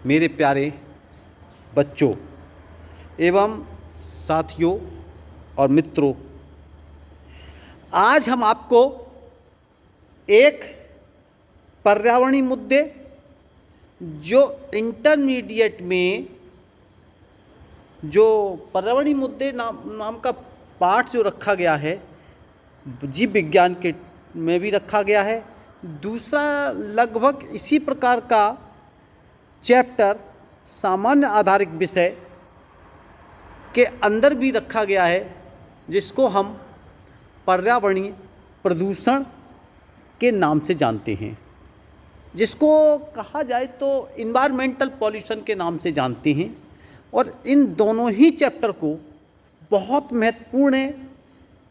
मेरे प्यारे बच्चों एवं साथियों और मित्रों, आज हम आपको एक पर्यावरणीय मुद्दे जो इंटरमीडिएट में जो पर्यावरणीय मुद्दे नाम का पाठ जो रखा गया है, जीव विज्ञान के में भी रखा गया है। दूसरा लगभग इसी प्रकार का चैप्टर सामान्य आधारित विषय के अंदर भी रखा गया है, जिसको हम पर्यावरणीय प्रदूषण के नाम से जानते हैं, जिसको कहा जाए तो इन्वायरमेंटल पॉल्यूशन के नाम से जानते हैं। और इन दोनों ही चैप्टर को बहुत महत्वपूर्ण है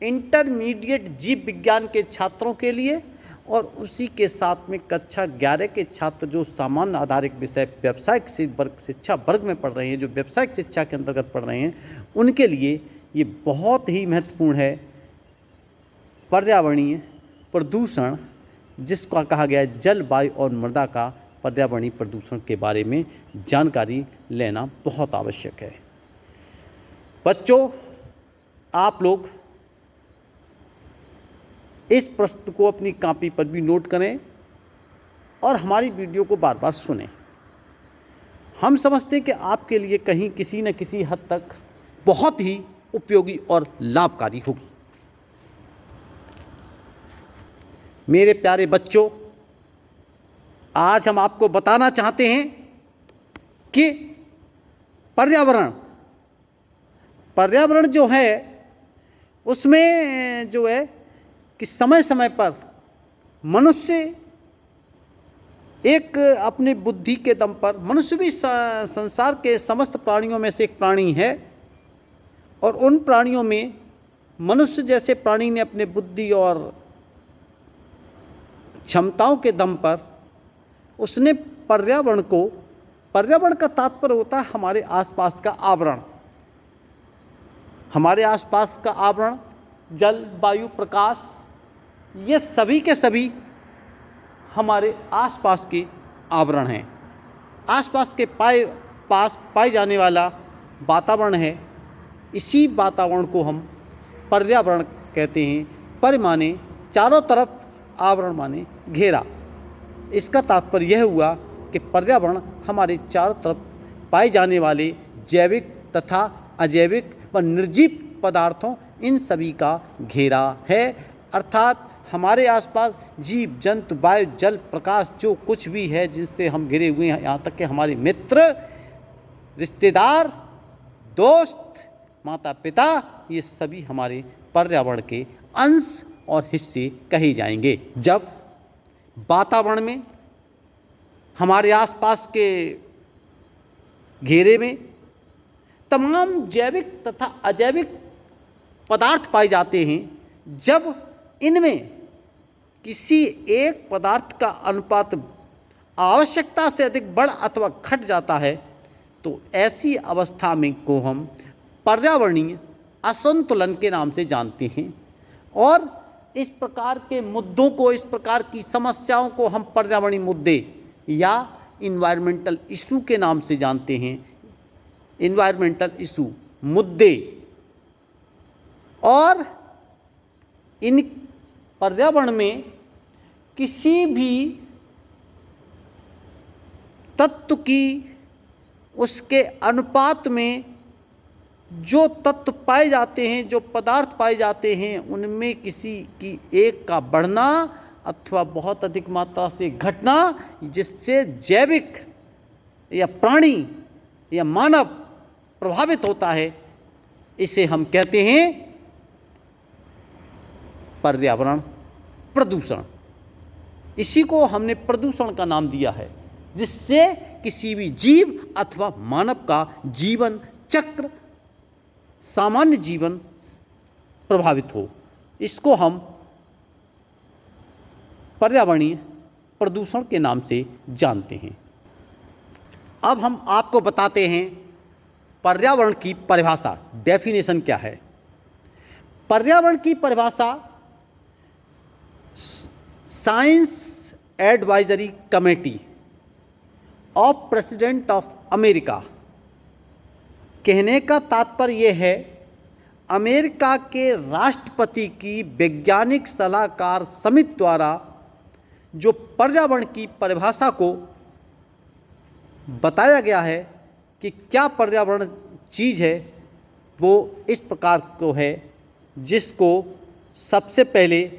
इंटरमीडिएट जीव विज्ञान के छात्रों के लिए, और उसी के साथ में कक्षा 11 के छात्र जो सामान्य आधारित विषय व्यावसायिक शिक्षा वर्ग में पढ़ रहे हैं, जो व्यावसायिक शिक्षा के अंतर्गत पढ़ रहे हैं, उनके लिए ये बहुत ही महत्वपूर्ण है पर्यावरणीय प्रदूषण, जिसका कहा गया है जल, वायु और मृदा का पर्यावरणीय प्रदूषण के बारे में जानकारी लेना बहुत आवश्यक है। बच्चों, आप लोग इस प्रश्न को अपनी कॉपी पर भी नोट करें और हमारी वीडियो को बार बार सुनें। हम समझते हैं कि आपके लिए कहीं किसी न किसी हद तक बहुत ही उपयोगी और लाभकारी होगी। मेरे प्यारे बच्चों, आज हम आपको बताना चाहते हैं कि पर्यावरण जो है उसमें जो है कि समय समय पर मनुष्य एक अपनी बुद्धि के दम पर, मनुष्य भी संसार के समस्त प्राणियों में से एक प्राणी है, और उन प्राणियों में मनुष्य जैसे प्राणी ने अपने बुद्धि और क्षमताओं के दम पर उसने पर्यावरण का तात्पर्य होता है हमारे आसपास का आवरण। हमारे आसपास का आवरण जल, वायु, प्रकाश, ये सभी के सभी हमारे आसपास के आवरण हैं। आसपास के पास पाए जाने वाला वातावरण है। इसी वातावरण को हम पर्यावरण कहते हैं। पर माने चारों तरफ, आवरण माने घेरा। इसका तात्पर्य यह हुआ कि पर्यावरण हमारे चारों तरफ पाए जाने वाले जैविक तथा अजैविक व निर्जीव पदार्थों, इन सभी का घेरा है। अर्थात हमारे आसपास जीव जंतु, वायु, जल, प्रकाश, जो कुछ भी है जिससे हम घिरे हुए हैं, यहाँ तक कि हमारे मित्र, रिश्तेदार, दोस्त, माता पिता, ये सभी हमारे पर्यावरण के अंश और हिस्से कहे जाएंगे। जब वातावरण में, हमारे आसपास के घेरे में तमाम जैविक तथा अजैविक पदार्थ पाए जाते हैं, जब इनमें किसी एक पदार्थ का अनुपात आवश्यकता से अधिक बढ़ अथवा घट जाता है, तो ऐसी अवस्था में को हम पर्यावरणीय असंतुलन के नाम से जानते हैं। और इस प्रकार के मुद्दों को, इस प्रकार की समस्याओं को हम पर्यावरणीय मुद्दे या इन्वायरमेंटल इशू के नाम से जानते हैं। इन्वायरमेंटल इशू, मुद्दे। और इन पर्यावरण में किसी भी तत्व की, उसके अनुपात में जो तत्व पाए जाते हैं, जो पदार्थ पाए जाते हैं, उनमें किसी की एक का बढ़ना अथवा बहुत अधिक मात्रा से घटना, जिससे जैविक या प्राणी या मानव प्रभावित होता है, इसे हम कहते हैं पर्यावरण प्रदूषण। इसी को हमने प्रदूषण का नाम दिया है, जिससे किसी भी जीव अथवा मानव का जीवन चक्र, सामान्य जीवन प्रभावित हो। इसको हम पर्यावरणीय प्रदूषण के नाम से जानते हैं। अब हम आपको बताते हैं पर्यावरण की परिभाषा, डेफिनेशन क्या है। पर्यावरण की परिभाषा science advisory committee of president of America. कहने का तात्पर्य यह है, अमेरिका के राष्ट्रपति की वैज्ञानिक सलाहकार समिति द्वारा जो पर्यावरण की परिभाषा को बताया गया है कि क्या पर्यावरण चीज़ है, वो इस प्रकार को है, जिसको सबसे पहले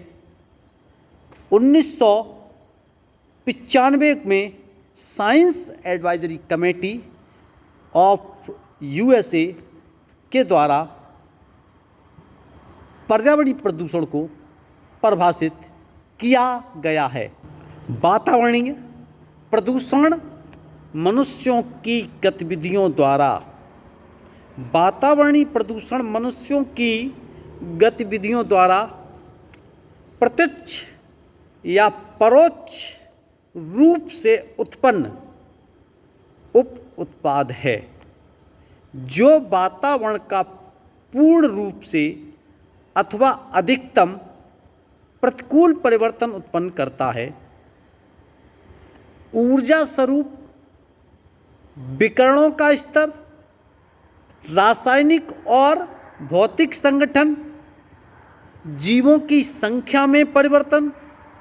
1995 में science advisory committee of USA के द्वारा पर्यावरणीय प्रदूषण को परिभाषित किया गया है। वातावरणीय प्रदूषण मनुष्यों की गतिविधियों द्वारा, वातावरणीय प्रदूषण मनुष्यों की गतिविधियों द्वारा प्रत्यक्ष या परोक्ष रूप से उत्पन्न उप उत्पाद है, जो वातावरण का पूर्ण रूप से अथवा अधिकतम प्रतिकूल परिवर्तन उत्पन्न करता है। ऊर्जा स्वरूप विकिरणों का स्तर, रासायनिक और भौतिक संगठन, जीवों की संख्या में परिवर्तन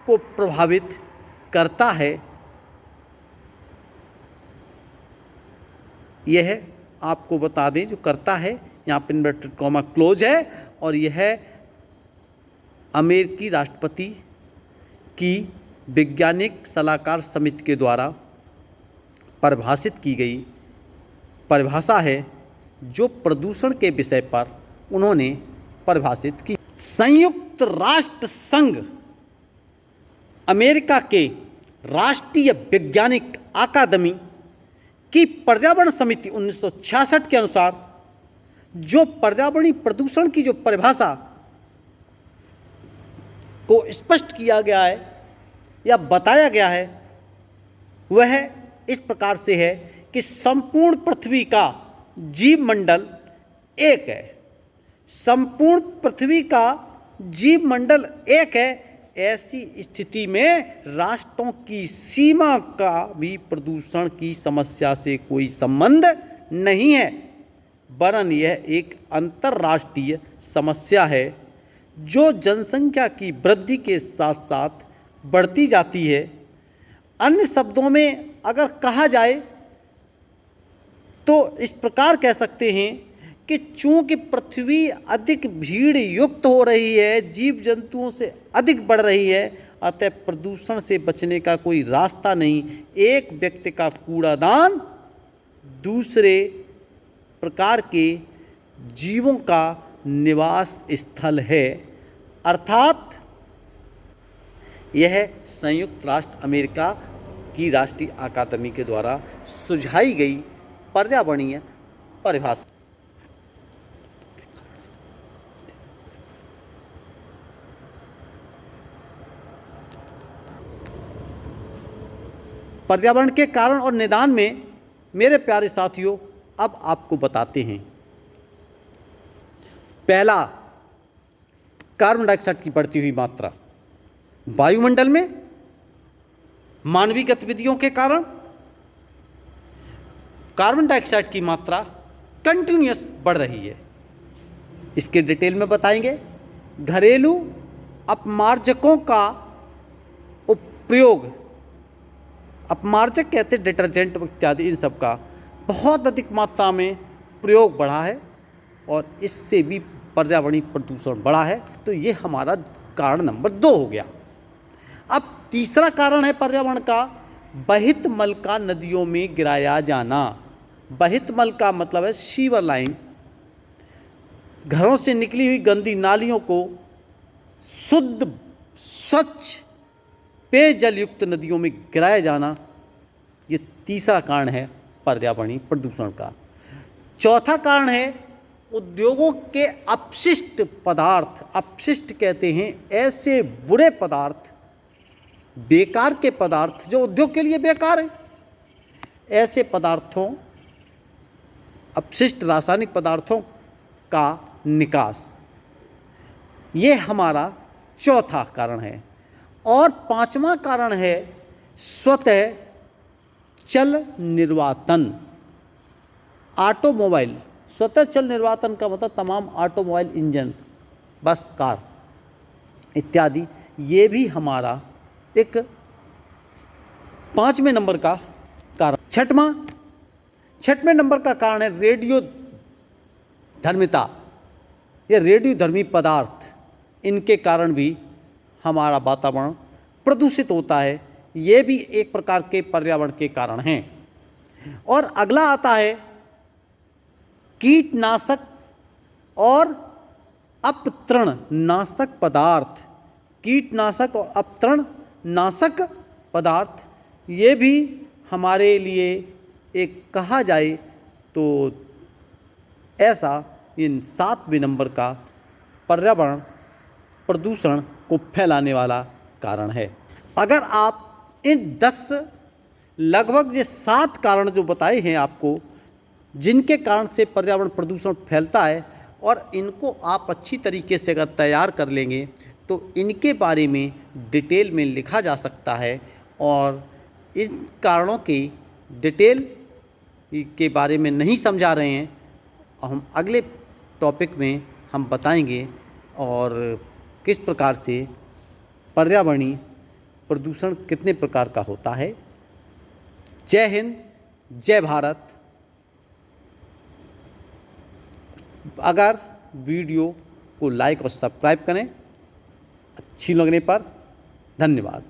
को प्रभावित करता है। यह आपको बता दें जो करता है, यहाँ पर इन्वर्टेड कॉमा क्लोज है, और यह अमेरिकी राष्ट्रपति की वैज्ञानिक सलाहकार समिति के द्वारा परिभाषित की गई परिभाषा है, जो प्रदूषण के विषय पर उन्होंने परिभाषित की। संयुक्त राष्ट्र संघ अमेरिका के राष्ट्रीय वैज्ञानिक अकादमी की पर्यावरण समिति 1966 के अनुसार जो पर्यावरणीय प्रदूषण की जो परिभाषा को स्पष्ट किया गया है या बताया गया है, वह इस प्रकार से है कि संपूर्ण पृथ्वी का जीव मंडल एक है। संपूर्ण पृथ्वी का जीव मंडल एक है। ऐसी स्थिति में राष्ट्रों की सीमा का भी प्रदूषण की समस्या से कोई संबंध नहीं है, वरन यह एक अंतर्राष्ट्रीय समस्या है जो जनसंख्या की वृद्धि के साथ साथ बढ़ती जाती है। अन्य शब्दों में अगर कहा जाए तो इस प्रकार कह सकते हैं कि चूंकि पृथ्वी अधिक भीड़ युक्त हो रही है, जीव जंतुओं से अधिक बढ़ रही है, अतः प्रदूषण से बचने का कोई रास्ता नहीं। एक व्यक्ति का कूड़ादान दूसरे प्रकार के जीवों का निवास स्थल है। अर्थात यह संयुक्त राष्ट्र अमेरिका की राष्ट्रीय अकादमी के द्वारा सुझाई गई पर्यावरणीय परिभाषा। पर्यावरण के कारण और निदान में मेरे प्यारे साथियों, अब आपको बताते हैं। पहला, कार्बन डाइऑक्साइड की बढ़ती हुई मात्रा वायुमंडल में मानवीय गतिविधियों के कारण कार्बन डाइऑक्साइड की मात्रा कंटिन्यूअस बढ़ रही है। इसके डिटेल में बताएंगे। घरेलू अपमार्जकों का उपयोग, अपमार्जक कहते हैं डिटर्जेंट इत्यादि, इन सब का बहुत अधिक मात्रा में प्रयोग बढ़ा है और इससे भी पर्यावरणीय प्रदूषण बढ़ा है। तो ये हमारा कारण नंबर 2 हो गया। अब तीसरा कारण है पर्यावरण का बहित मल का नदियों में गिराया जाना। बहित मल का मतलब है सीवर लाइन, घरों से निकली हुई गंदी नालियों को शुद्ध स्वच्छ पेयजल युक्त नदियों में गिराया जाना, ये तीसरा कारण है पर्यावरणीय प्रदूषण का। चौथा कारण है उद्योगों के अपशिष्ट पदार्थ। अपशिष्ट कहते हैं ऐसे बुरे पदार्थ, बेकार के पदार्थ जो उद्योग के लिए बेकार है, ऐसे पदार्थों, अपशिष्ट रासायनिक पदार्थों का निकास, ये हमारा चौथा कारण है। और पांचवा कारण है स्वतः चल निर्वातन, ऑटोमोबाइल, स्वतः चल निर्वातन का मतलब तमाम ऑटोमोबाइल इंजन, बस, कार इत्यादि, ये भी हमारा एक 5वें नंबर का कारण। छठवें नंबर का कारण है रेडियो धर्मिता, ये रेडियो धर्मी पदार्थ, इनके कारण भी हमारा वातावरण प्रदूषित होता है, ये भी एक प्रकार के पर्यावरण के कारण हैं। और अगला आता है कीटनाशक और अपतृण नाशक पदार्थ, कीटनाशक और अपतृण नाशक पदार्थ, ये भी हमारे लिए एक कहा जाए तो ऐसा इन 7वें नंबर का पर्यावरण प्रदूषण को फैलाने वाला कारण है। अगर आप इन 10 लगभग ये 7 कारण जो बताए हैं आपको, जिनके कारण से पर्यावरण प्रदूषण फैलता है, और इनको आप अच्छी तरीके से अगर तैयार कर लेंगे तो इनके बारे में डिटेल में लिखा जा सकता है, और इन कारणों की डिटेल के बारे में नहीं समझा रहे हैं, हम अगले टॉपिक में हम बताएंगे और किस प्रकार से पर्यावरणीय प्रदूषण कितने प्रकार का होता है। जय हिंद, जय भारत। अगर वीडियो को लाइक और सब्सक्राइब करें अच्छी लगने पर। धन्यवाद।